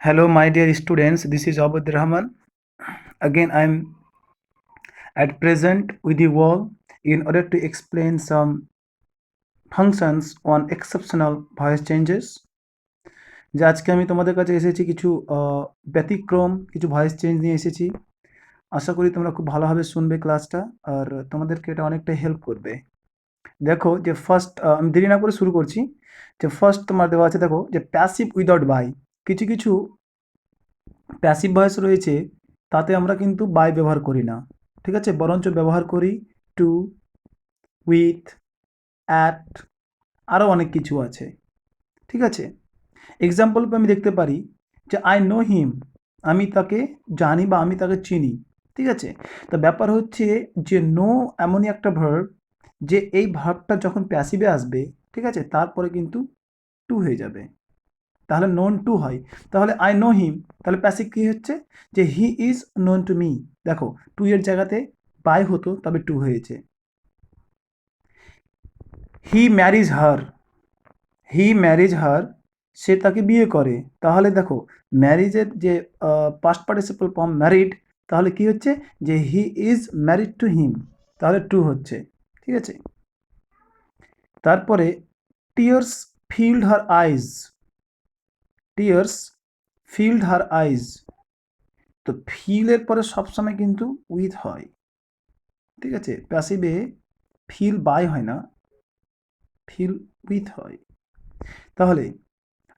Hello, my dear students. This is Abud Rahman. Again, I'm at present with you all in order to explain some functions on exceptional voice changes. যে আজকে আমি তোমাদের কাছে এসেছি কিছু ব্যতিক্রম কিছু ভয়েস চেঞ্জ নিয়ে এসেছি। আশা করি তোমরা খুব ভালোভাবে শুনবে ক্লাসটা, আর তোমাদেরকে এটা অনেকটাই হেল্প করবে। দেখো যে ফার্স্ট আমি দেরি না করে শুরু করছি। যে ফার্স্ট তোমার দেওয়া আছে, দেখো যে প্যাসিভ উইদাউট বাই। কিছু কিছু প্যাসিভ ভয়েস রয়েছে, তাতে আমরা কিন্তু বাই ব্যবহার করি না, ঠিক আছে, বরঞ্চ ব্যবহার করি টু, উইথ, অ্যাট, আরও অনেক কিছু আছে, ঠিক আছে। এক্সাম্পল আমি দেখতে পারি যে আই নো হিম, আমি তাকে জানি বা আমি তাকে চিনি, ঠিক আছে। তো ব্যাপার হচ্ছে যে নো এমনই একটা ভার্ব যে এই ভার্বটা যখন প্যাসিভে আসবে, ঠিক আছে, তারপরে কিন্তু টু হয়ে যাবে, তাহলে নোন টু হয়। তাহলে আই নো হিম, তাহলে প্যাসিভ কী হচ্ছে যে he is known to me. দেখো টু এর জায়গাতে বাই হতো, তবে টু হয়েছে। হি ম্যারিজ হার, হি ম্যারিজ হার, সে তাকে বিয়ে করে। তাহলে দেখো ম্যারিজের যে পাস্ট পার্টিসিপল ফর্ম ম্যারিড, তাহলে কি হচ্ছে যে he is married to him, তাহলে টু হচ্ছে, ঠিক আছে। তারপরে টিয়ার্স ফিল্ড হার আইজ, টিয়ার্স ফিল্ড হার আইজ, তো ফিলের পরে সবসময় কিন্তু উইথ হয়, ঠিক আছে। প্যাসিভে ফিল বাই হয় না, ফিল উইথ হয়। তাহলে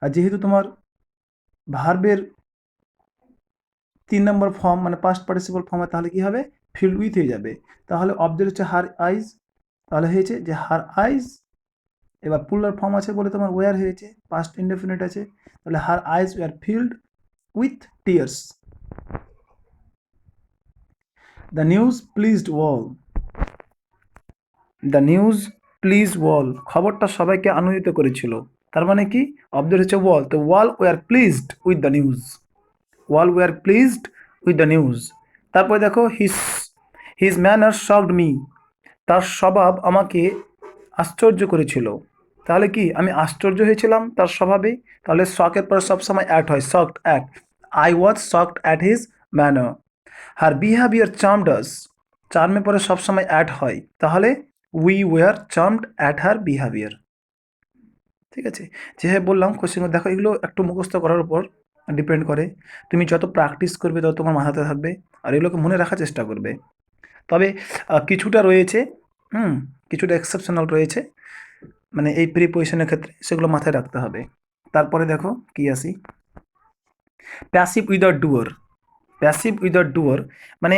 আর যেহেতু তোমার ভার্বের 3 নম্বর ফর্ম মানে পাস্ট পার্টিসিপল ফর্ম হয়, তাহলে কী হবে ফিল উইথ হয়ে যাবে। তাহলে অবজেক্ট হচ্ছে হার আইজ, তাহলে হয়েছে যে হার আইজ। এবার পুলার ফর্ম আছে বলে তোমার ওয়ার হয়েছে, পাস্ট ইনডেফিনিট আছে, তাহলে her eyes were filled with tears. The news pleased all, the news please all, খবরটা সবাইকে আনন্দিত করেছিল। তার মানে কি অবজেক্ট হচ্ছে ওয়াল, তো all were pleased with the news, all were pleased with the news. তারপরে দেখো his, his manner shocked me, তার স্বভাব আমাকে আশ্চর্য করেছিল। তাহলে কি আমি আশ্চর্য হয়েছিলাম তার স্বভাবে, তাহলে শকের পরে সবসময় অ্যাট হয়, shocked at, I was shocked at his manner. Her behaviour charmed us, চার্মের পরে সবসময় অ্যাট হয়, তাহলে we were charmed at her behaviour, ঠিক আছে। যেভাবে বললাম কোশ্চেন, দেখো এগুলো একটু মুখস্থ করার উপর ডিপেন্ড করে। তুমি যত প্র্যাকটিস করবে তত তোমার মাথাতে থাকবে, আর এগুলোকে মনে রাখার চেষ্টা করবে। তবে কিছুটা রয়েছে, হুম, কিছুটা এক্সেপশনাল রয়েছে, মানে এই প্রিপোজিশনের ক্ষেত্রে সেগুলো মাথায় রাখতে হবে। তারপরে দেখো কি আসি, প্যাসিভ উইদাউট ডুয়ার। প্যাসিভ উইদাউট ডুয়ার মানে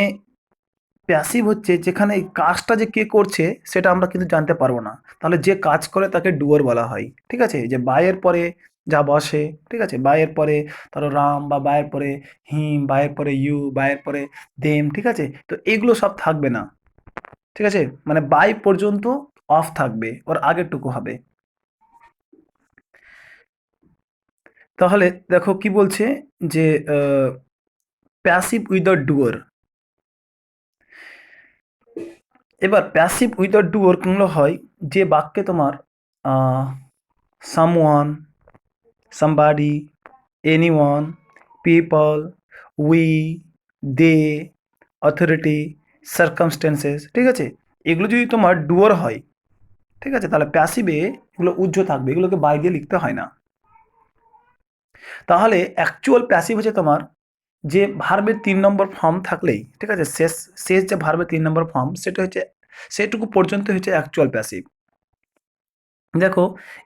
প্যাসিভ হচ্ছে যেখানে এই কাজটা যে কে করছে সেটা আমরা কিন্তু জানতে পারবো না, তাহলে যে কাজ করে তাকে ডুয়ার বলা হয়, ঠিক আছে। যে বাইয়ের পরে যা বসে, ঠিক আছে, বাইয়ের পরে ধরো রাম, বা বাইয়ের পরে হিম, বাইয়ের পরে ইউ, বাইয়ের পরে দেম, ঠিক আছে, তো এগুলো সব থাকবে না, ঠিক আছে। মানে বাই পর্যন্ত অফ থাকবে, ওর আগেরটুকু হবে। তাহলে দেখো কি বলছে যে প্যাসিভ উইদাউট ডুয়ার। এবার প্যাসিভ উইদাউট ডুয়ার কোনগুলো হয়, যে বাক্যে তোমার someone, somebody, anyone, people, we, they, authority, circumstances, ঠিক আছে, এগুলো যদি তোমার ডুয়ার হয়, ঠিক আছে, তাহলে প্যাসিভে এগুলো উজ্জ্ব থাকবে, এগুলোকে বাই দিয়ে লিখতে হয় না। তাহলে অ্যাকচুয়াল প্যাসিভ হচ্ছে তোমার যে ভার্বের 3 নম্বর ফর্ম থাকলেই, ঠিক আছে, শেষ শেষ যে ভার্বের 3 নম্বর ফর্ম সেটা হচ্ছে, সেটুকু পর্যন্ত হচ্ছে অ্যাকচুয়াল প্যাসিভ। দেখো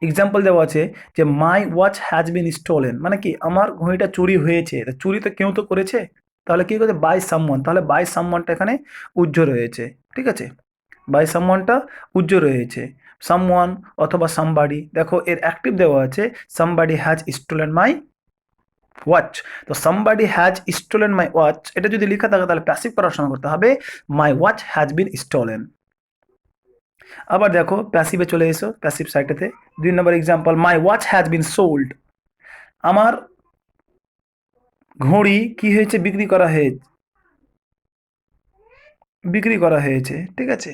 এক্সাম্পল দেওয়া আছে যে my watch has been stolen, মানে কি আমার ঘড়িটা চুরি হয়েছে, তা চুরি তো কেউ তো করেছে, তাহলে কি করেছে বাই সামওয়ান, তাহলে বাই সামওয়ানটা এখানে উজ্জ্ব রয়েছে, ঠিক আছে, বাই সামওয়ানটা উজ্জ্ব রয়েছে। সামওয়ান অথবা সামবাডি, দেখো এর অ্যাক্টিভ দেওয়া আছে somebody has stolen my watch, তো somebody has stolen my watch, এটা যদি লেখা থাকে তাহলে প্যাসিভ পড়াশোনা করতে হবে my watch has been stolen. আবার দেখো প্যাসিভে চলে এসো, প্যাসিভ সাইডেতে 2 নম্বর example, my watch has been sold, আমার ঘড়ি কি হয়েছে বিক্রি করা হয়েছে, বিক্রি করা হয়েছে, ঠিক আছে,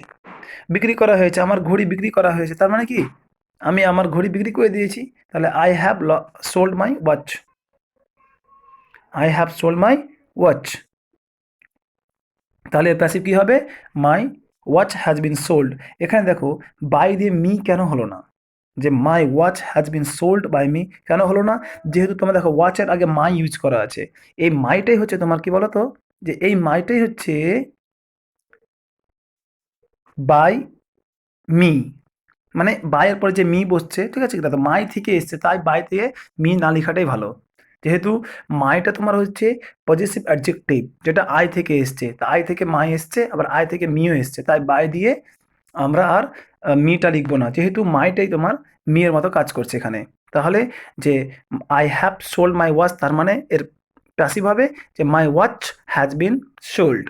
বিক্রি করা হয়েছে, আমার ঘড়ি বিক্রি করা হয়েছে, তার মানে কি আমি আমার ঘড়ি বিক্রি করে দিয়েছি, তাহলে I have sold my watch. I have sold my watch, তাহলে এর প্যাসিভ কী হবে? My watch has been sold. এখানে দেখো বাই দিয়ে মি কেন হলো না, যে my watch has been sold by me কেন হলো না? যেহেতু তোমার দেখো ওয়াচের আগে মাই ইউজ করা আছে, এই মাইটাই হচ্ছে তোমার কি বলো তো, যে এই মাইটাই হচ্ছে বাই মি, মানে বাইয়ের পরে যে মি বসছে, ঠিক আছে, দাদা মাই থেকে এসছে, তাই বাই থেকে মি না লেখাটাই ভালো। যেহেতু মাইটা তোমার হচ্ছে পজেসিভ অ্যাডজেক্টিভ, যেটা আই থেকে এসছে, তা আই থেকে মাই এসছে, আবার আই থেকে মিও এসছে, তাই বাই দিয়ে আমরা আর মিটা লিখবো না, যেহেতু মাইটাই তোমার মিয়ের মতো কাজ করছে এখানে। তাহলে যে I have sold my watch, তার মানে এর প্যাসিভ হবে যে my watch has been sold.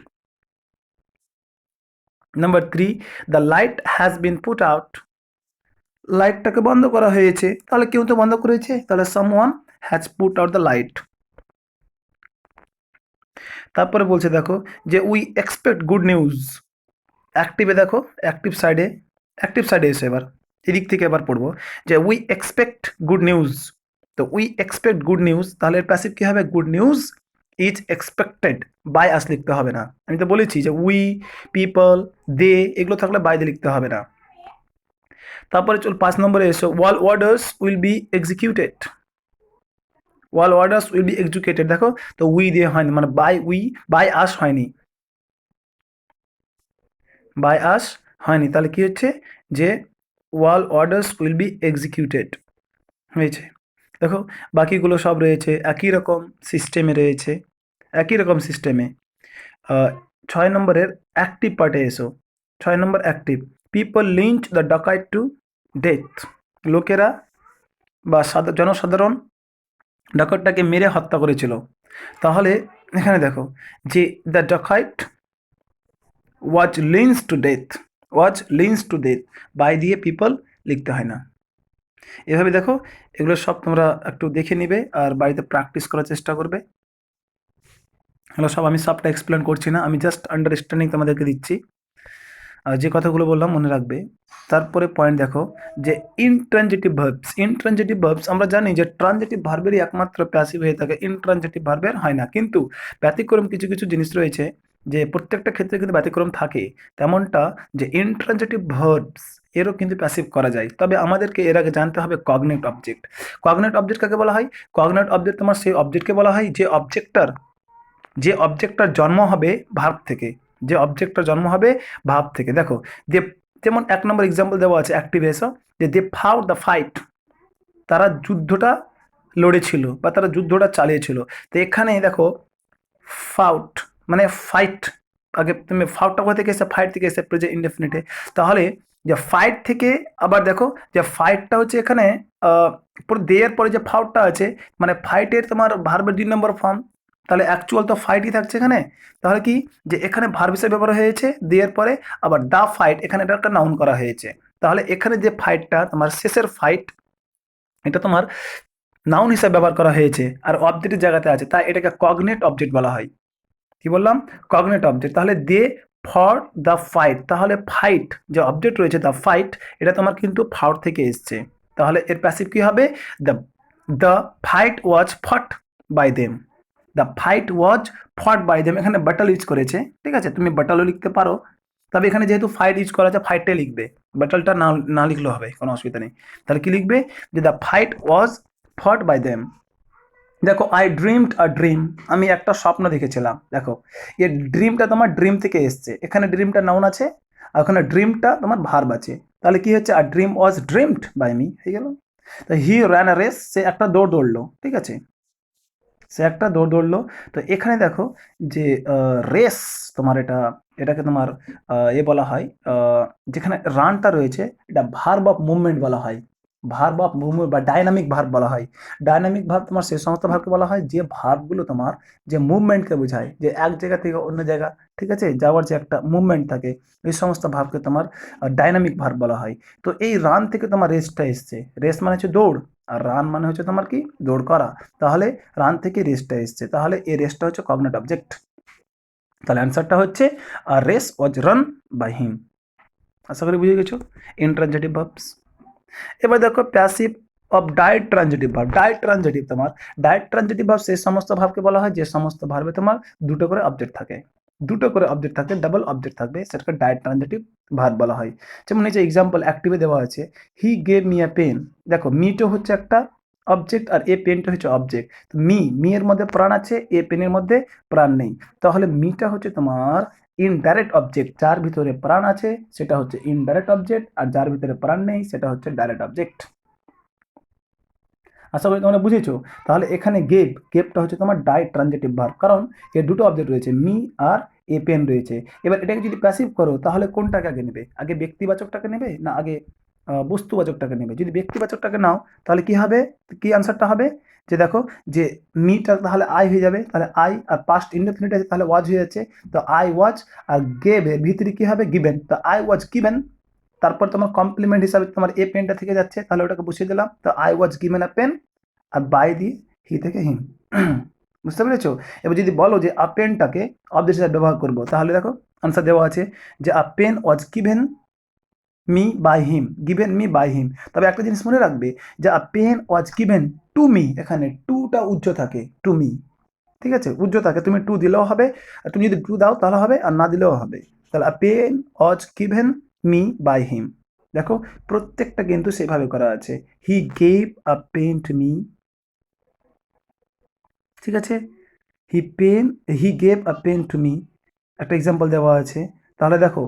Number 3, the light has been put out. লাইটটাকে বন্ধ করা হয়েছে, তাহলে কেউ তো বন্ধ করেছে, তাহলে someone has put out the light. তারপরে বলছে দেখো যে উই এক্সপেক্ট গুড নিউজ। অ্যাক্টিভে দেখো, অ্যাক্টিভ সাইডে এসে এবার এদিক থেকে এবার পড়বো যে উই এক্সপেক্ট গুড নিউজ। তো উই এক্সপেক্ট গুড নিউজ, তাহলে এর প্যাসিভ কী হবে? Good news is expected. By us লিখতে হবে না, আমি তো বলেছি যে উই, পিপল, দে এগুলো থাকলে বাই দিয়ে লিখতে হবে না। তারপরে চল 5 নম্বরে এসো, all orders will be executed. All orders will be executed, দেখো তো উই দিয়ে হয়নি, মানে বাই আস হয়নি, বাই আস হয়নি, তাহলে কি হচ্ছে যে ওয়াল অর্ডার্স উইল বি এক্সিকিউটেড হয়েছে। দেখো বাকিগুলো সব রয়েছে একই রকম সিস্টেমে রয়েছে, একই রকম সিস্টেমে। 6 নম্বরের অ্যাক্টিভ পার্টে এসো। 6 নম্বর active, people lynch the dacoit to death. লোকেরা বা জনসাধারণ ডাকাতটাকে মেরে হত্যা করেছিল। তাহলে এখানে দেখো যে the dacoit was lynched to death, was lynched to death, by দিয়ে পিপল লিখতে হয় না। এভাবে দেখো এগুলো সব তোমরা একটু দেখে নিবে আর বাড়িতে প্র্যাকটিস করার চেষ্টা করবে। এগুলো সব আমি সবটা এক্সপ্লেন করছি না, আমি জাস্ট আন্ডারস্ট্যান্ডিং তোমাদেরকে দিচ্ছি, যে কথাগুলো বললাম মনে রাখবে। তারপরে পয়েন্ট দেখো যে ইনট্রানজিটিভ ভার্বস। ইনট্রানজিটিভ ভার্বস আমরা জানি যে ট্রানজিটিভ ভার্বেরই একমাত্র প্যাসিভ হয়ে থাকে, ইনট্রানজিটিভ ভার্বের হয় না। কিন্তু ব্যতিক্রম কিছু কিছু জিনিস রয়েছে, যে প্রত্যেকটা ক্ষেত্রে কিন্তু ব্যতিক্রম থাকে, তেমনটা যে ইনট্রানজিটিভ ভার্বস এরও কিন্তু প্যাসিভ করা যায়। তবে আমাদেরকে এর আগে জানতে হবে কগনেট অবজেক্ট। কগনেট অবজেক্ট কাকে বলা হয়? কগনেট অবজেক্ট তোমার সেই অবজেক্টকে বলা হয় যে অবজেক্টটার জন্ম হবে ভার্ব থেকে, যে অবজেক্টটার জন্ম হবে ভার্ব থেকে। দেখো যে যেমন 1 নম্বর এক্সাম্পল দেওয়া আছে অ্যাক্টিভ এসো, যে দে ফাউট দ্য ফাইট, তারা যুদ্ধটা লড়েছিল বা তারা যুদ্ধটা চালিয়েছিল। তো এখানে দেখো ফাউট মানে ফাইট, আগে তুমি ফাউটটা কোথা থেকে এসে, ফাইট থেকে এসে প্রেজেন্ট ইনডেফিনিটে। তাহলে যে ফাইট থেকে আবার দেখো যে ফাইটটা হচ্ছে এখানে দেয়ের পরে যে ফাউটটা আছে, মানে ফাইটের তোমার ভার্বের 2 নম্বর ফর্ম, তাহলে অ্যাকচুয়াল তো ফাইটই থাকছে এখানে। তাহলে কি যে এখানে ভার্ব হিসেবে ব্যবহার হয়েছে দেয়ের পরে, আবার দা ফাইট এখানে এটা একটা নাউন করা হয়েছে। তাহলে এখানে যে ফাইটটা তোমার শেষের ফাইট, এটা তোমার নাউন হিসেবে ব্যবহার করা হয়েছে আর অবজেক্টের জায়গাতে আছে, তাই এটাকে কগনেট অবজেক্ট বলা হয়। কি বললাম? Cognate object. তাহলে দে ফর দ্য ফাইট, তাহলে ফাইট যে অবজেক্ট রয়েছে দ্য ফাইট, এটা তোমার কিন্তু ফাউট থেকে এসছে। তাহলে এর প্যাসিভ কি হবে? দ্য দ্য ফাইট ওয়াজ ফট বাই দেম, দ্য ফাইট ওয়াজ ফট বাই দেম, এখানে বাটল ইউজ করেছে, ঠিক আছে, তুমি বাটলও লিখতে পারো, তবে এখানে যেহেতু ফাইট ইউজ করা আছে ফাইটটাই লিখবে, বাটলটা না না লিখলেও হবে, কোনো অসুবিধা নেই। তাহলে কি লিখবে? যে দ্য ফাইট ওয়াজ ফট বাই দেম। দেখো আই ড্রিমড আ ড্রিম, আমি একটা স্বপ্ন দেখেছিলাম। দেখো এই ড্রিমটা তোমার ড্রিম থেকে এসছে, এখানে ড্রিমটা নাউন আছে আর ওখানে ড্রিমটা তোমার ভার্ব আছে। তাহলে কি হচ্ছে? A dream was dreamed by me হয়ে গেল। তো হি র্যান আ রেস, সে একটা দৌড় দৌড়লো, ঠিক আছে, সে একটা দৌড় দৌড়লো। তো এখানে দেখো যে রেস তোমার এটাকে তোমার বলা হয়, যেখানে রানটা রয়েছে এটা ভার্ব অফ মুভমেন্ট বলা হয়, ভার্ব অফ মুভমেন্ট বা ডাইনামিক ভার্ব বলা হয়। ডাইনামিক ভার্ব তোমার সেই সমস্ত ভার্বকে বলা হয় যে ভার্বগুলো তোমার যে মুভমেন্টকে বোঝায়, যে এক জায়গা থেকে অন্য জায়গা, ঠিক আছে, যাওয়ার যে একটা মুভমেন্ট থাকে, এই সমস্ত ভার্বকে তোমার ডাইনামিক ভার্ব বলা হয়। তো এই রান থেকে তোমার রেসটা এসছে, রেস মানে হচ্ছে দৌড় আর রান মানে হচ্ছে তোমার কি দৌড় করা। তাহলে রান থেকে রেসটা এসছে, তাহলে এই রেসটা হচ্ছে কগনেট অবজেক্ট। তাহলে অ্যান্সারটা হচ্ছে race was run by him. আশা করি বুঝে গেছো ইন্ট্রানজিটিভ ভার্বস। এবার দেখো passive of direct transitive verb. Direct transitive তোমার ডাইরেক্ট ট্রানজিটিভ ভার্ব সেই সমস্ত ভাবকে বলা হয় যে সমস্ত ভার্বে তোমার দুটো করে অবজেক্ট থাকে, দুটো করে অবজেক্ট থাকে, ডাবল অবজেক্ট থাকবে, সেটাকে ডাইরেক্ট ট্রানজিটিভ ভার্ব বলা হয়। যেমন নিচে এক্সাম্পল অ্যাক্টিভে দেওয়া আছে, he gave me a pen. দেখো মিটো হচ্ছে একটা অবজেক্ট আর এ পেনটা হচ্ছে অবজেক্ট। মি এর মধ্যে প্রাণ আছে, এ পেনের মধ্যে প্রাণ নেই, তাহলে মিটা হচ্ছে তোমার ইনডাইরেক্ট অবজেক্ট। যার ভিতরে প্রাণ আছে সেটা হচ্ছে ইনডাইরেক্ট অবজেক্ট, আর যার ভিতরে প্রাণ নেই সেটা হচ্ছে ডাইরেক্ট অবজেক্ট। আশা করি তোমরা বুঝেছো। তাহলে এখানে গেভটা হচ্ছে তোমার ডাইরেক্ট ট্রানজিটিভ ভার্ব, কারণ এর দুটো অবজেক্ট রয়েছে, মি আর এ পেন রয়েছে। এবার এটাকে যদি প্যাসিভ করো তাহলে কোনটাকে আগে নেবে? আগে ব্যক্তিবাচকটাকে নেবে না আগে বস্তুবাচকটাকে নেবে? যদি ব্যক্তিবাচকটাকে নাও তাহলে কি হবে, কি আনসারটা হবে, যে দেখো যে মিটা তাহলে আই হয়ে যাবে, তাহলে আই আর পাস্ট ইনডেফিনিট আছে তাহলে ওয়াজ হয়ে যাচ্ছে, তো আই ওয়াজ, আর গেভ এর ভিতরে কি হবে, গিভেন, তো আই ওয়াজ গিভেন। তারপর তোমার কমপ্লিমেন্ট হিসাবে তোমার এ পেনটা থেকে যাচ্ছে, তাহলে ওটাকে বসিয়ে দিলাম, তো I was given a pen, আর বাই দিয়ে হি থেকে হিম। বুঝতে পেরেছো? এবার যদি বলো যে আ পেনটাকে অবজেক্ট হিসাবে ব্যবহার করবো, তাহলে দেখো আনসার দেওয়া আছে যে a pen was given me by him, given me by him. তবে একটা জিনিস মনে রাখবে যে a pen was given to me, এখানে টুটা উজ্জ্ব থাকে, টু মি, ঠিক আছে, উজ্জ্ব থাকে, তুমি টু দিলেও হবে, আর তুমি যদি টু দাও তাহলে হবে, আর না দিলেও হবে। তাহলে a pen was given me by him. দেখো প্রত্যেকটা কিন্তু সেভাবে করা আছে, he gave a pen to me, ঠিক আছে, he gave a pen to me, একটা এক্সাম্পল দেওয়া আছে। তাহলে দেখো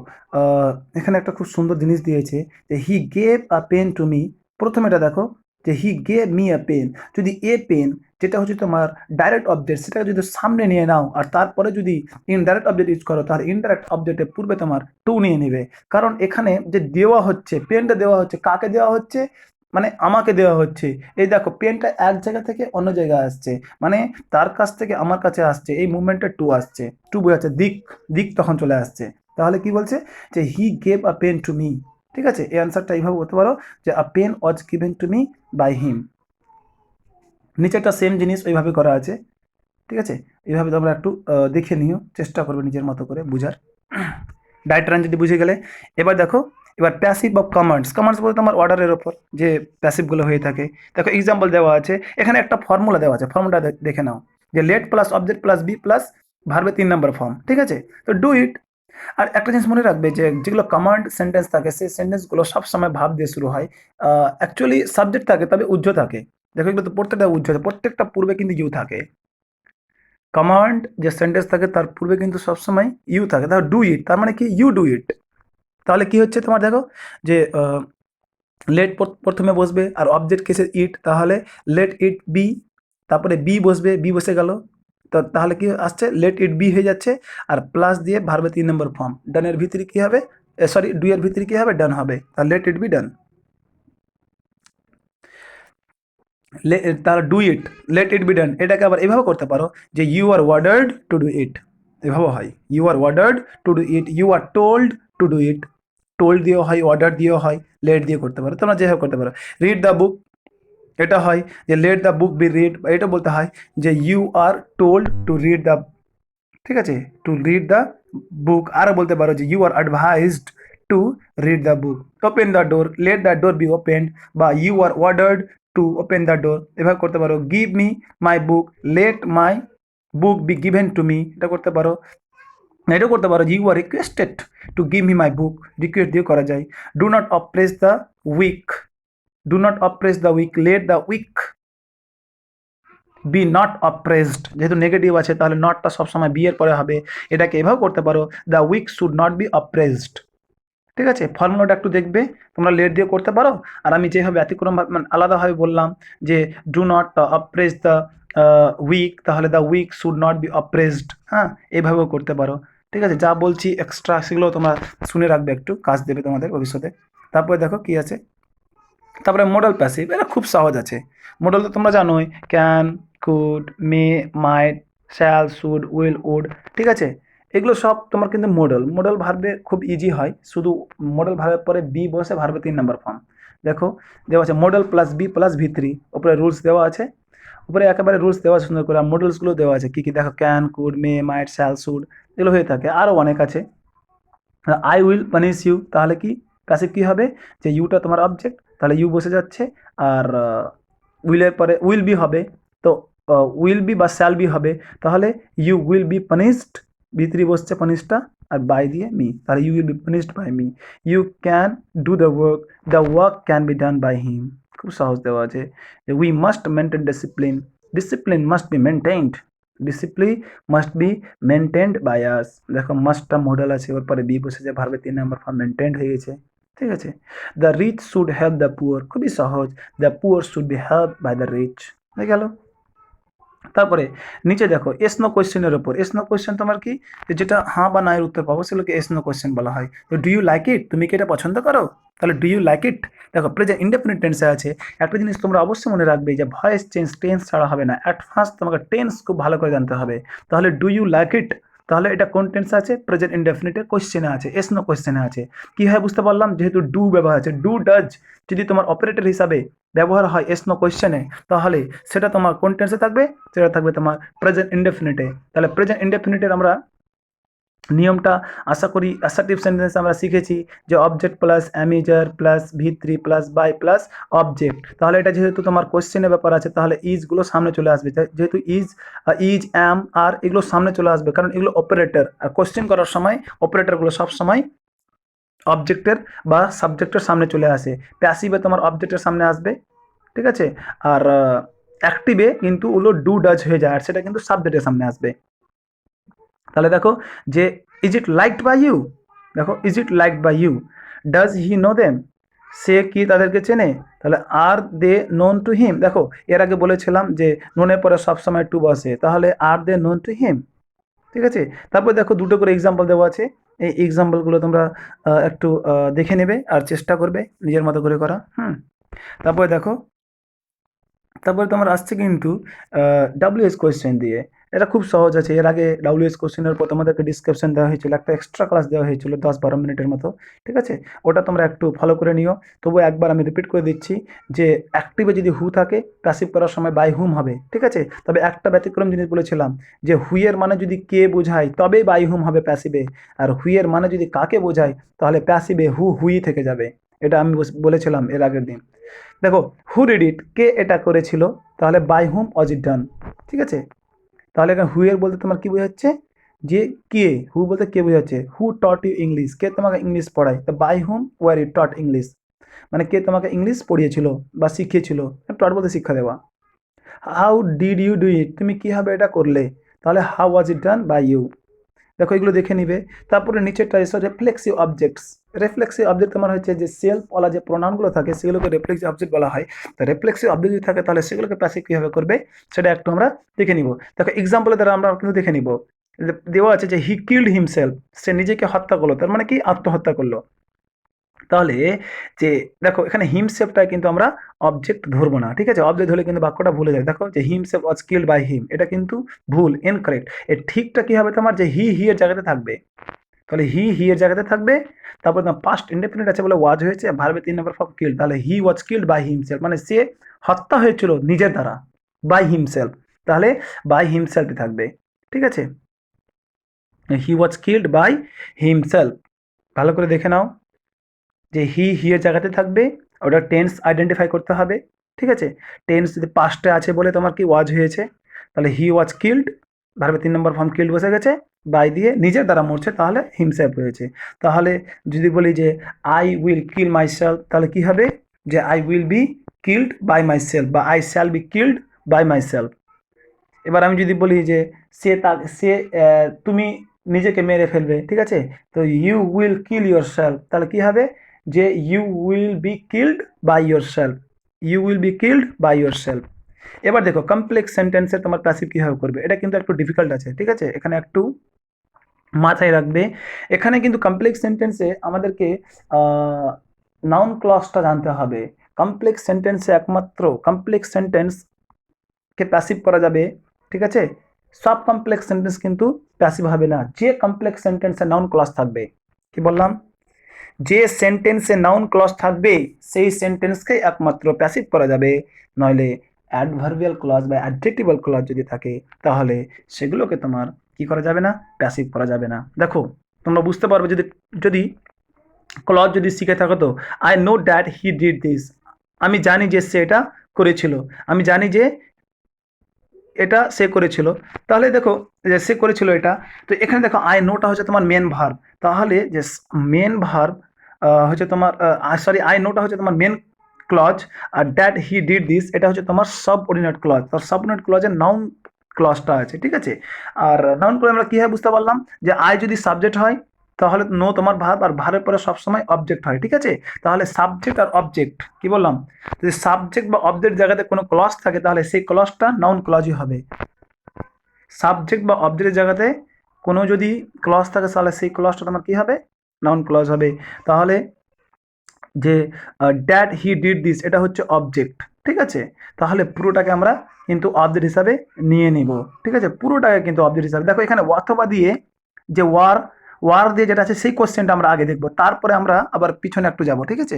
এখানে একটা খুব সুন্দর জিনিস দিয়েছে যে he gave a pen to me. প্রথমে এটা দেখো যে he gave me a pen, যদি এ পেন যেটা হচ্ছে তোমার ডাইরেক্ট অবজেক্ট সেটাকে যদি সামনে নিয়ে নাও আর তারপরে যদি ইনডাইরেক্ট অবজেক্ট ইউজ করো, তাহলে ইনডাইরেক্ট অবজেক্টের পূর্বে তোমার টু নিয়ে নেবে। কারণ এখানে যে দেওয়া হচ্ছে, পেনটা দেওয়া হচ্ছে, কাকে দেওয়া হচ্ছে, মানে আমাকে দেওয়া হচ্ছে। এই দেখো পেনটা এক জায়গা থেকে অন্য জায়গায় আসছে, মানে তার কাছ থেকে আমার কাছে আসছে, এই মুভমেন্টে টু আসছে, টু বোঝাচ্ছে দিক, দিক তখন চলে আসছে। তাহলে কি বলছে যে he gave a pen to me, ঠিক আছে, এই অ্যান্সারটা এইভাবে বলতে পারো যে a pen was given to me by him. নিচে একটা সেম জিনিস ওইভাবে করা আছে, ঠিক আছে, এইভাবে তোমরা একটু দেখে নিও, চেষ্টা করবে নিজের মতো করে বুঝার। ডাইট্রান যদি বুঝে গেলে, এবার দেখো এবার প্যাসিভ বা কমান্ডস। কমান্ডস বলতে আমার অর্ডারের ওপর যে প্যাসিভগুলো হয়ে থাকে। দেখো এক্সাম্পল দেওয়া আছে, এখানে একটা ফর্মুলা দেওয়া আছে, ফর্মুলা দেখে নাও যে let plus object plus be plus ভার্বে 3 নম্বর ফর্ম, ঠিক আছে, তো ডু ইট। আর একটা জিনিস মনে রাখবে যে যেগুলো কমান্ড সেন্টেন্স থাকে সেই সেন্টেন্সগুলো সবসময় ভাব দিয়ে শুরু হয়, অ্যাকচুয়ালি সাবজেক্ট থাকে তবে উজ্জ্ব থাকে। দেখো এগুলো তো প্রত্যেকটা উজ্জ্ব থাকে, প্রত্যেকটা পূর্বে কিন্তু ইউ থাকে। কমান্ড যে সেন্টেন্স থাকে তার পূর্বে কিন্তু সবসময় ইউ থাকে। তাহলে ডু ইট তার মানে কি, ইউ ডু ইট। তাহলে কি হচ্ছে তোমার, দেখো যে লেট প্রথমে বসবে আর অবজেক্ট কেসে ইট, তাহলে লেট ইট বি, তারপরে বি বসবে, বি বসে গেল, তো তাহলে কি আসছে, লেট ইট বি হয়ে যাচ্ছে, আর প্লাস দিয়ে ভার্বে 3 নম্বর ফর্ম, ডানের ভিতরে কি হবে, সরি ডু এর ভিতরে কি হবে, ডান হবে, তাহলে লেট ইট বি ডান। তাহলে do it, let it be done, এটাকে আবার এভাবে করতে পারো যে you are ordered to do it, এভাবে হয়, you are ordered to do it, you are told to do it, told দিয়েও হয়, অর্ডার দিয়েও হয়, লেট দিয়ে করতে পারো, তোমরা যেভাবে করতে পারো। রিড দ্য বুক, এটা হয় যে let the book be read, এটা বলতে হয় যে you are told to read the, ঠিক আছে, টু রিড দ্য বুক। আরও বলতে পারো যে you are advised to read the book. Open the door, let the door be opened, বা you are ordered to open the door, এভাবে করতে পারো। Give me my book, let my book be given to me, এটা করতে পারো। এটাও করতে পারো যে you are requested to give me my book, request দিয়ে করা যায়। Do not oppress the weak, do not oppress the week, late the weak be not oppressed, যেহেতু নেগেটিভ আছে তাহলে নটটা সবসময় বি এর পরে হবে, এটাকে এভাবে করতে পারো the weak should not be oppressed, ঠিক আছে। ফর্মুলাটা একটু দেখবে, তোমরা লেট দিয়ে করতে পারো, আর আমি যেভাবে ব্যতিক্রম মানে আলাদাভাবে বললাম যে do not oppress the weak, তাহলে the weak should not be oppressed, হ্যাঁ, এইভাবেও করতে পারো, ঠিক আছে। যা বলছি এক্সট্রা সেগুলো তোমরা শুনে রাখবে, একটু কাজ দেবে তোমাদের ভবিষ্যতে। তারপরে দেখো কি আছে, তারপরে মডেল প্যাসিভ, এটা খুব সহজ আছে। মডেল তো তোমরা জানোই, can, could, may, might, shall, should, will, would, ঠিক আছে, এগুলো সব তোমার কিন্তু মডেল। মডেল ভার্বে খুব ইজি হয়, শুধু মডেল ভার্বের পরে বি বসে ভার্বে 3 নম্বর ফর্ম। দেখো দেওয়া আছে মডেল প্লাস বি প্লাস ভি3, উপরে রুলস দেওয়া আছে, উপরে একেবারে রুলস দেওয়া আছে সুন্দর করে, আর মডেলসগুলো দেওয়া আছে কী কী, দেখো can, could, may, might, shall, should, এগুলো হয়ে থাকে, আরও অনেক আছে। আই উইল পানিশ ইউ, তাহলে কি প্যাসিভ কী হবে, যে ইউটা তোমার অবজেক্ট, তাহলে ইউ বসে যাচ্ছে, আর উইলের পরে উইল বি হবে, তো উইল বি বা শ্যাল বি হবে, তাহলে ইউ উইল বি পানিশড, ভি3 বসছে পানিশটা, আর বাই দিয়ে মি, তাহলে you will be punished by me. You can do the work can be done by him, খুব সহজ দেওয়া আছে। We must maintain discipline, discipline must be maintained, discipline must be maintained by us. দেখো মাস্টটা model আছে, ওর পরে B বসেছে, ভার্বের 3 নম্বর ফর্ম মেনটেন্ড হয়ে গেছে, ঠিক আছে। The rich should help the poor, খুবই সহজ, the poor should be help by the rich, হয়ে গেল। তারপরে নিচে দেখো এস নো কোয়েশ্চেনের ওপর, এস নো কোয়েশ্চেন তোমার কি, যেটা হ্যাঁ বা না এর উত্তর পাবো সেগুলোকে এস নো কোয়েশ্চেন বলা হয়। তো ডু ইউ লাইক ইট, তুমি কি এটা পছন্দ করো, তাহলে ডু ইউ লাইক ইট। দেখো প্রেজেন্ট ইনডেফিনিট টেন্সে আছে, একটা জিনিস তোমরা অবশ্যই মনে রাখবে যে ভয়েস চেঞ্জ টেন্স ছাড়া হবে না, অ্যাট ফার্স্ট তোমাকে টেন্স খুব ভালো করে জানতে হবে। তাহলে ডু ইউ লাইক ইট, তাহলে এটা কোন টেন্সে আছে, প্রেজেন্ট ইনডেফিনিটের কোয়েশ্চেনে আছে, এস নো কোয়েশ্চেনে আছে। কি হয় বুঝতে পারলাম, যেহেতু ডু ব্যবহার আছে, ডু ডাজ যদি তোমার অপারেটর হিসাবে ব্যবহার হয় এস নো কোয়েশ্চেনে, তাহলে সেটা তোমার কোন টেন্সে থাকবে, সেটা থাকবে তোমার প্রেজেন্ট ইনডেফিনিটে। তাহলে প্রেজেন্ট ইনডেফিনিটের আমরা নিয়মটা আশা করি অ্যাসার্টিভ সেন্টেন্সে আমরা শিখেছি, যে অবজেক্ট প্লাস অ্যামিজার প্লাস ভি3 প্লাস বাই প্লাস অবজেক্ট। তাহলে এটা যেহেতু তোমার কোশ্চেনের ব্যাপার আছে, তাহলে ইজগুলো সামনে চলে আসবে, যেহেতু ইজ অ্যাম আর এগুলো সামনে চলে আসবে, কারণ এগুলো অপারেটর, আর কোশ্চেন করার সময় অপারেটরগুলো সবসময় অবজেক্টের বা সাবজেক্টের সামনে চলে আসে। প্যাসিভে তোমার অবজেক্টের সামনে আসবে, ঠিক আছে, আর অ্যাক্টিভে কিন্তু ওগুলো ডু ডাজ হয়ে যায়, আর সেটা কিন্তু সাবজেক্টের সামনে আসবে। তাহলে দেখো যে is it liked by you, দেখো is it liked by you, does he know them, সে কি তাদেরকে চেনে, তাহলে আর দে নোন টু হিম। দেখো এর আগে বলেছিলাম যে নোনের পরে সবসময় টু বসে, তাহলে আর দে নোন টু হিম, ঠিক আছে। তারপর দেখো দুটো করে এক্সাম্পল দেওয়া আছে, এই এক্সাম্পলগুলো তোমরা একটু দেখে নেবে আর চেষ্টা করবে নিজের মতো করে করা। তারপরে দেখো, তারপরে তোমার আসছে কিন্তু ডাব্লিউএস কোয়েশ্চেন দিয়ে, এটা খুব সহজ আছে। এর আগে ডাব্লিউএস কোয়েশ্চেনের উপর তোমাদেরকে ডিসক্রিপশন দেওয়া হয়েছিল, একটা এক্সট্রা ক্লাস দেওয়া হয়েছিল 10-12 মিনিটের মতো, ঠিক আছে, ওটা তোমরা একটু ফলো করে নিও। তবু একবার আমি রিপিট করে দিচ্ছি, যে অ্যাক্টিভে যদি হু থাকে প্যাসিভ করার সময় বাই হুম হবে, ঠিক আছে। তবে একটা ব্যতিক্রম জিনিস বলেছিলাম, যে হুইয়ের মানে যদি কে বোঝায় তবে বাই হুম হবে প্যাসিভে, আর হুইয়ের মানে যদি কাকে বোঝায় তাহলে প্যাসিভে হুই থেকে যাবে, এটা আমি বলেছিলাম এর আগের দিন। দেখো হু ডিড ইট, কে এটা করেছিল, তাহলে বাই হুম ওয়াজ ইট ডান, ঠিক আছে। তাহলে এখানে হুয়ের বলতে তোমার কি বোঝাচ্ছে, যে কে, হু বলতে কে বোঝাচ্ছে, হু টট ইউ ইংলিশ, কে তোমাকে ইংলিশ পড়ায়, তো by whom were you taught English, মানে কে তোমাকে ইংলিশ পড়িয়েছিল বা শিখিয়েছিল, টট বলতে শিক্ষা দেওয়া। How did you do it, তুমি কীভাবে এটা করলে, তাহলে how was it done by you. দেখো এগুলো দেখে নিবে। তারপরে নিচেরটা এসে রিফ্লেক্সিভ অবজেক্টস, রিফ্লেক্সিভ অবজেক্ট তোমার হচ্ছে যে সেলফওয়ালা যে প্রোনাউনগুলো থাকে সেগুলোকে রিফ্লেক্সিভ অবজেক্ট বলা হয়। তো রিফ্লেক্সিভ অবজেক্ট যদি থাকে তাহলে সেগুলোকে প্যাসিভ কীভাবে করবে সেটা একটু আমরা দেখে নিব। দেখো এক্সাম্পলের দ্বারা আমরা কিন্তু দেখে নিব, দেওয়া আছে যে হি কিল্ড হিমসেলফ, সে নিজেকে হত্যা করলো, তার মানে কি আত্মহত্যা করলো। তাহলে যে দেখো এখানে হিমসেলফটা কিন্তু আমরা অবজেক্ট ধরবো না, ঠিক আছে, অবজেক্ট ধরলে কিন্তু বাক্যটা ভুলে যায়। দেখো যে himself was killed by him, এটা কিন্তু ভুল, ইনকারেক্ট। এর ঠিকটা কি হবে তোমার, যে হি এর জায়গাতে থাকবে, তাহলে হি এর জায়গাতে থাকবে। তারপর তোমার পাস্ট ইনডেফিনিট আছে বলে ওয়াজ হয়েছে, ভার্বে 3 নম্বর ফর্ম কিল্ড, তাহলে he was killed by himself, মানে সে হত্যা হয়েছিল নিজের দ্বারা, বাই হিমসেলফ, তাহলে বাই হিমসেলফই থাকবে, ঠিক আছে। হি ওয়াজ কিল্ড বাই হিমসেলফ, ভালো করে দেখে নাও, যে হি এর জায়গাতে থাকবে, ওটা টেন্স আইডেন্টিফাই করতে হবে, ঠিক আছে। টেন্স যদি পাস্টে আছে বলে তোমার কি ওয়াজ হয়েছে, তাহলে হি ওয়াজ কিল্ড, ভার্বে 3 নম্বর ফর্ম কিল্ড বসে গেছে, বাই দিয়ে নিজের দ্বারা মরছে, তাহলে হিমসেলফ হয়েছে। তাহলে যদি বলি যে আই উইল কিল মাইসেলফ, তাহলে কি হবে, যে I will be killed by myself, বা I shall be killed by myself. এবার আমি যদি বলি যে সে তুমি নিজেকে মেরে ফেলবে, ঠিক আছে, তো you will kill yourself, তাহলে কি হবে, যে you will be killed by yourself, you will be killed by yourself. এবার দেখো কমপ্লেক্স সেন্টেন্সে তোমার প্যাসিভ কীভাবে করবে, এটা কিন্তু একটু ডিফিকাল্ট আছে, ঠিক আছে, এখানে একটু মাথায় রাখবে। এখানে কিন্তু কমপ্লেক্স সেন্টেন্সে আমাদেরকে নাউন ক্লজটা জানতে হবে। কমপ্লেক্স সেন্টেন্সে একমাত্র কমপ্লেক্স সেন্টেন্সকে প্যাসিভ করা যাবে, ঠিক আছে। সব কমপ্লেক্স সেন্টেন্স কিন্তু প্যাসিভ হবে না, যে কমপ্লেক্স সেন্টেন্সে নাউন ক্লজ থাকবে, কি বললাম, যে সেন্টেন্সে নাউন ক্লজ থাকবে সেই সেন্টেন্সকে একমাত্র প্যাসিভ করা যাবে, নইলে অ্যাডভার্বিয়াল ক্লজ বা অ্যাডজেক্টিভাল ক্লজ যদি থাকে তাহলে সেগুলোকে তোমার কি করা যাবে না, প্যাসিভ করা যাবে না। দেখো তোমরা বুঝতে পারবে যদি যদি ক্লজ যদি শিখে থাকো, তো I know that he did this, আমি জানি যে সে এটা করেছিল, আমি জানি যে এটা সে করেছিল। তাহলে দেখো যে সে করেছিল এটা, তো এখানে দেখো আই নোটা হচ্ছে তোমার মেন ভার্ব। তাহলে যে মেন ভার্ব হচ্ছে তোমার সরি, আই নোটা হচ্ছে তোমার মেন ক্লজ, আর দ্যাট হি ডিড দিস এটা হচ্ছে তোমার সাবঅর্ডিনেট ক্লজ। তার সাবঅর্ডিনেট ক্লজের নাউন ক্লজটা আছে, ঠিক আছে। আর নাউন ক্লজ আমরা কীভাবে বুঝতে পারলাম, যে আই যদি সাবজেক্ট হয় তাহলে নো তোমার ভার্ব, আর ভার্বের পরে সবসময় অবজেক্ট হয়, ঠিক আছে। তাহলে সাবজেক্ট আর অবজেক্ট কি বললাম, যদি সাবজেক্ট বা অবজেক্ট জায়গাতে কোনো ক্লজ থাকে তাহলে সেই ক্লজটা নাউন ক্লজই হবে। সাবজেক্ট বা অবজেক্টের জায়গাতে কোনো যদি ক্লজ থাকে তাহলে সেই ক্লজটা তোমার কী হবে, নাউন ক্লজ হবে। তাহলে যে ড্যাড হি ডিড দিস এটা হচ্ছে অবজেক্ট, ঠিক আছে। তাহলে পুরোটাকে আমরা কিন্তু অবজেক্ট হিসাবে নিয়ে নিব, ঠিক আছে, পুরোটাকে কিন্তু অবজেক্ট হিসাবে। দেখো এখানে অথবা দিয়ে যে ওয়ার দিয়ে যেটা আছে সেই কোশ্চেনটা আমরা আগে দেখবো, তারপরে আমরা আবার পিছনে একটু যাব, ঠিক আছে।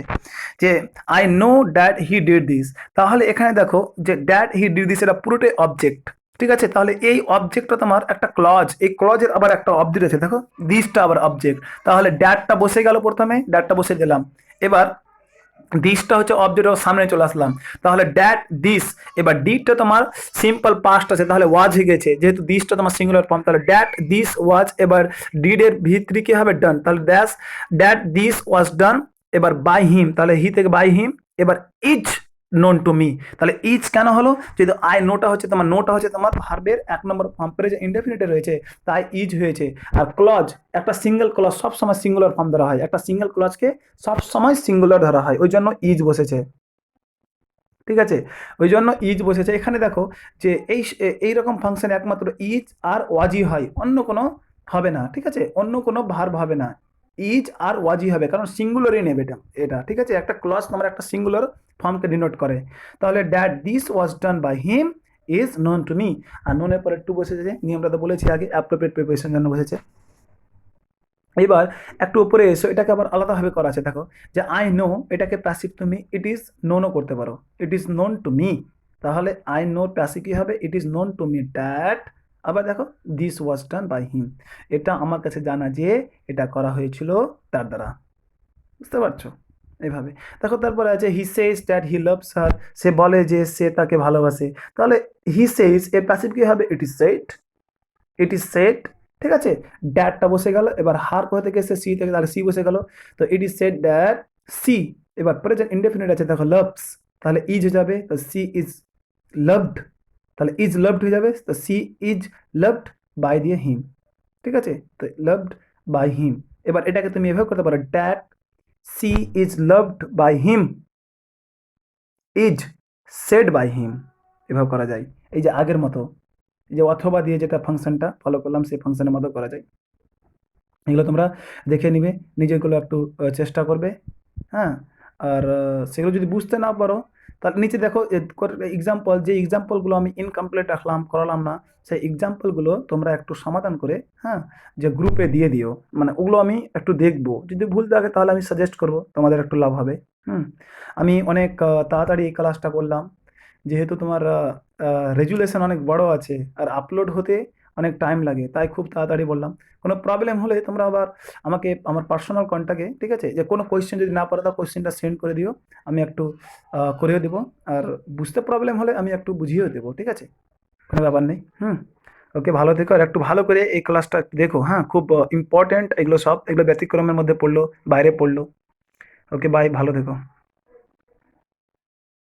যে I know dad he did this, তাহলে এখানে দেখো যে ড্যাড হি ডিড দিস এটা পুরোটাই অবজেক্ট, ঠিক আছে। তাহলে এই অবজেক্টটা তোমার একটা ক্লজ, এই ক্লজের আবার একটা অবজেক্ট আছে, দেখো দিসটা আবার অবজেক্ট। তাহলে ড্যাডটা বসে গেল, প্রথমে ড্যাডটা বসে দিলাম, এবার দিসটা হচ্ছে অবজেক্টের সামনে চলে আসলাম, তাহলে ড্যাট দিস। এবার ডিডটা তোমার সিম্পল পাস্ট আছে, তাহলে ওয়াজ হয়ে গেছে, যেহেতু দিসটা তোমার সিঙ্গুলার ফর্ম, তাহলে ড্যাট দিস ওয়াজ। এবার ডিডের ভিতরে কি হবে, ডান, তাহলে ড্যাট দিস ওয়াজ ডান। এবার বাই হিম, তাহলে হি থেকে বাই হিম। এবার ইজ নোন টু মি, তাহলে ইজ কেন হলো, যেহেতু আই নোটা হচ্ছে তোমার ভার্বের 1 নম্বর ফর্ম পেরে যে ইনডেফিনিটে রয়েছে তাই ইজ হয়েছে। আর ক্লজ একটা সিঙ্গেল ক্লজ সবসময় সিঙ্গুলার ফর্ম ধরা হয়, একটা সিঙ্গেল ক্লজকে সবসময় সিঙ্গুলার ধরা হয়, ওই জন্য ইজ বসেছে, ঠিক আছে, ওই জন্য ইজ বসেছে। এখানে দেখো যে এইরকম ফাংশন একমাত্র ইজ আর ওয়াজি হয়, অন্য কোনো হবে না, ঠিক আছে, অন্য কোনো ভার্ব হবে না, ইজ আর ওয়াজি হবে, কারণ সিঙ্গুলারই নেবে এটা, ঠিক আছে। একটা ক্লজ তোমার একটা সিঙ্গুলার ফর্মকে ডিনোট করে। তাহলে that this was done by him is known to me, আর নোনের পরে টু বসেছে, নিয়মটা তো বলেছি আগে, অ্যাপ্রোপ্রিয়েট প্রিপারেশন জন্য বসেছে। এবার একটু উপরে এসো, এটাকে আবার আলাদাভাবে করা আছে, দেখো যে আই নো এটাকে প্যাসিভ তুমি ইট ইজ নোনও করতে পারো, it is known to me. তাহলে আই নোর প্যাসিভ কী হবে, it is known to me that. আবার দেখো this was done by him, এটা আমার কাছে জানা যে এটা করা হয়েছিল তার দ্বারা, বুঝতে পারছো, এভাবে। দেখো তারপরে আছে হি says that he loves her, সে বলে যে সে তাকে ভালোবাসে। তাহলে হি সেজ এর প্যাসিভ কী হবে, ইট is shed, it is shed, ঠিক আছে। ড্যাটটা বসে গেল, এবার হার কোথা থেকে এসে সি থেকে, তাহলে সি বসে গেল, তো it is said that she. এবার প্রেজেন্ট ইনডেফিনিট আছে, দেখো লাভস, তাহলে ইজ হয়ে যাবে, তো সি ইজ লাভড, তাহলে ইজ লাভড হয়ে যাবে, তো সি ইজ লাভড বাই দিয়ে হিম, ঠিক আছে, তো লাভড বাই হিম। এবার এটাকে তুমি এভাবে করতে পারো, that she is loved by him is said by him, এভাবে করা যায়। এই যে আগের মতো, এই যে অথবা দিয়ে যেটা ফাংশনটা ফলো করলাম সেই ফাংশনের মতো করা যায়। এগুলো তোমরা দেখে নিবে, নিজেগুলো একটু চেষ্টা করবে, হ্যাঁ। আর সেগুলো যদি বুঝতে না পারো তাহলে নিচে দেখো এক্সাম্পল, যে এক্সাম্পলগুলো আমি ইনকমপ্লিট রাখলাম, করালাম না, সেই এক্সাম্পলগুলো তোমরা একটু সমাধান করে, হ্যাঁ, যে গ্রুপে দিয়ে দিও, মানে ওগুলো আমি একটু দেখবো, যদি ভুল থাকে তাহলে আমি সাজেস্ট করব, তোমাদের একটু লাভ হবে। আমি অনেক তাড়াতাড়ি এই ক্লাসটা করলাম, যেহেতু তোমার রেজুলেশন অনেক বড় আছে আর আপলোড হতে অনেক টাইম লাগে, তাই খুব তাড়াতাড়ি বললাম। কোনো প্রবলেম হলে তোমরা আবার আমাকে আমার পার্সোনাল কন্ট্যাক্টে, ঠিক আছে, যে কোনো কোয়েশ্চেন যদি না পারো তা কোয়েশ্চেনটা সেন্ড করে দিও, আমি একটু করেও দেবো, আর বুঝতে প্রবলেম হলে আমি একটু বুঝিয়েও দেবো, ঠিক আছে, কোনো ব্যাপার নেই। ওকে, ভালো থেকো, আর একটু ভালো করে এই ক্লাসটা দেখো, হ্যাঁ, খুব ইম্পর্ট্যান্ট এগুলো, সব এগুলো ব্যতিক্রমের মধ্যে পড়লো, বাইরে পড়লো। ওকে, বাই, ভালো থেকো।